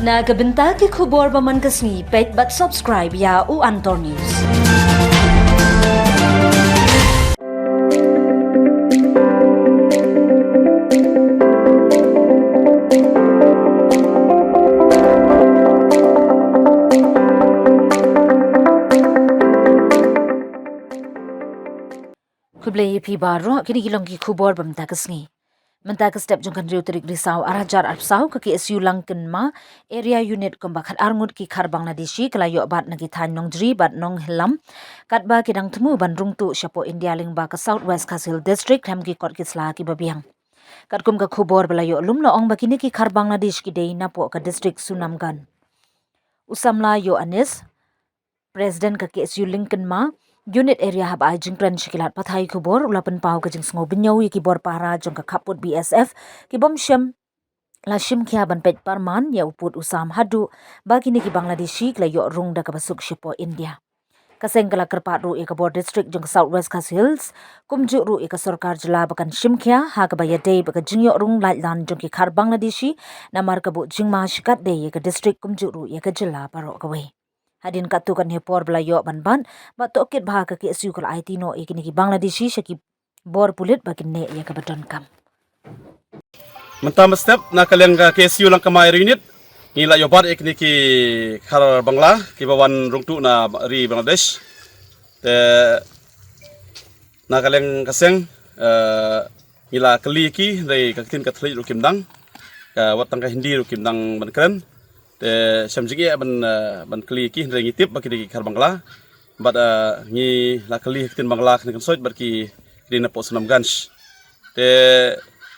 Nagabenta ki khubor baman kasni pet but subscribe ya u Antor News. Kublai pi baro kini gilong ki khubor bamta kasni. Mentaka step jong kanriu terik risau arajar arpsau ke SU langken ma area unit kombakat arngut ki khar Bangladeshi kelayo bat nagi than nong jri bat nong hilam kat ba kidang temu bandrung tu syapo India ling ba ke South West Kasil District ham ki kot kisla ki babiang. Kat kum ka khubor belayo lum loong bakini ki khar Bangladesh ki dei napo ka district Sunamgan. Usamla yo anis President ka SU Lincoln ma unit area hab ai jingkran shikilat pathai kubor ulapan pau ka jing sngo binyawi ki bor para jong ka kaput BSF ki bom shem la shim kya ban pet parman ya uput usam hadu bagi ni ki Bangladeshi kla yo rung da ka basuk shipo India kaseng kala kerpat ru ka bor district jong South West Khas Hills kumju ru ka sarkar jela bakan shim kya ha ka baya dei baka jingyo rung lait lan jong ki khar Bangladeshi namar ka bu jingma shikat dei ka district kumju ru ka jela paro ka we hadin katukan hepor belayo ban bat tokit bah ka SU kal IT no ikini ki Bangladeshi shaki bor pulit bakin ne ya ka badon kam. Mentama step na kaleng ka KSU lang kamay unit ngila yobat ikni ki khar Bangla ki bawan rungtu na ri Bangladesh te na kaleng kaseng ngila kali ki dari kakin kathli ru kimdang ka watang ka Hindi ru kimdang ban kren te samjigi ban kali ki dari ngitip baki di khar Bangla bat ngi la kali kitin Bangla kan soit barki di na po Sunamganj te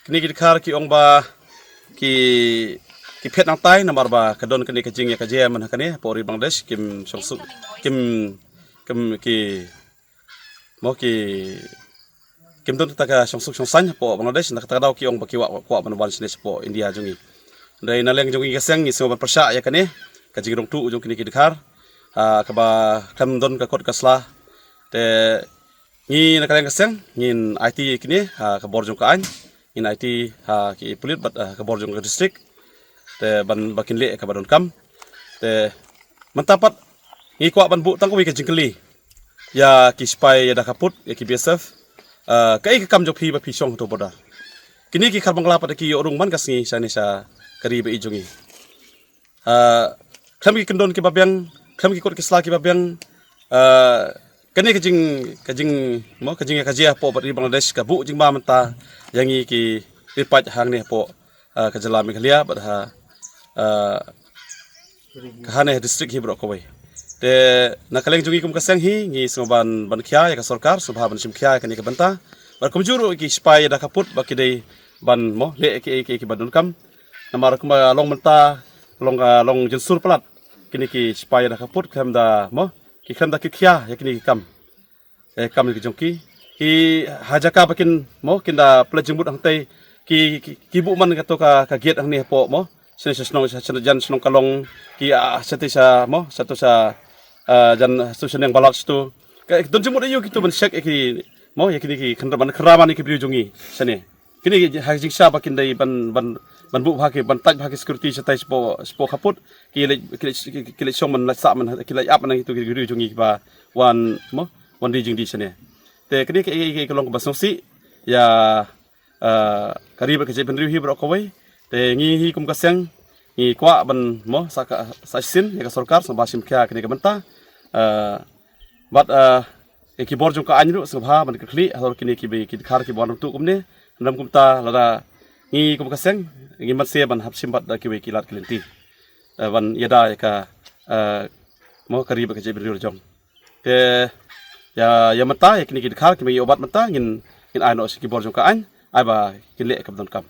kini ki khar ki ong ba ki phet nang tai namar ba kadon kini kajing ya kaje man hakane pori Bangladesh kim songsu kim ki mo ki kim don ta ka songsuk songsan po Bangladesh nak ta daw ki ong ba ki wa ban wan sine po India jungi dai naleng jungi kaseng ni so ban persya ya kane kajing rong tu jung kini ki khar ka ba kam don ka kot kasla te ni nakaleng kaseng ngin IT kini ka bor jung ka an in IT ki pulit bat ka bor jung ka district te ban bakin le ka badon kam te mantapat ngi kwa ban bu tang ko wi ka jingkeli ya ki spy ya da kaput ya ki BSF kai ka kam jok phi ba phi song to boda kini ki khar Bangla pat ki yorung man kasni sani sa kari ba ijungi kham ki kendon ki babyang kham ki kot ki sla ki babyang kani kajing mo kajing ya kajia po di Bangladesh ka bu jing ba menta yang ki ripat hang ne po ka jela Meghalaya bat ha kahane district hi bro ko we te nakaleng jungi kum kaseng hi ngi soban ban khya ya ka sarkar subha ban sim khya kani ka banta bar kumjuru ki spy da kaput baki dei ban mo le ki badun kam namar kuma long menta long jensur plat kini ki spy da kaput kam da mo ki kam da ki khya ya kini kam kam ki jongki ki hajaka bakin mo kinda plajembut ang tai ki bu man ka to ka giat ang ni po mo senong jan senong kalong ki sati sa mo satu sa jan susun yang balak stu ka don jemut ayo gitu ban shek ki mo ya kini ki keraman ki biujungi sane kini hajing sa bakin dai ban bu bhaki ban taj bhaki security satai spo kaput ki le song man la sa man ki la ap man itu ki biujungi ba wan di jing di sane te kini ki kalong ba sosi ya kari ba ke benriu hi bro ko wai te ngi hi kum kaseng ngi kwa ban mo sa sin ya ka sarkar sa basim kya kini ka banta bat ki bor jung ka anru sabha ban kli hor kini ki khar ki bon tu kum ne nam kum ta lada ngi kum kaseng ngi mat se ban hap sim bat da ki we ki lat kilinti ban yada ka mo kari ba ke benriu jong te ya mata ya kini ki khar ki me obat mata ngin ai no ki bor jung ka an ai ba ki le ka don kam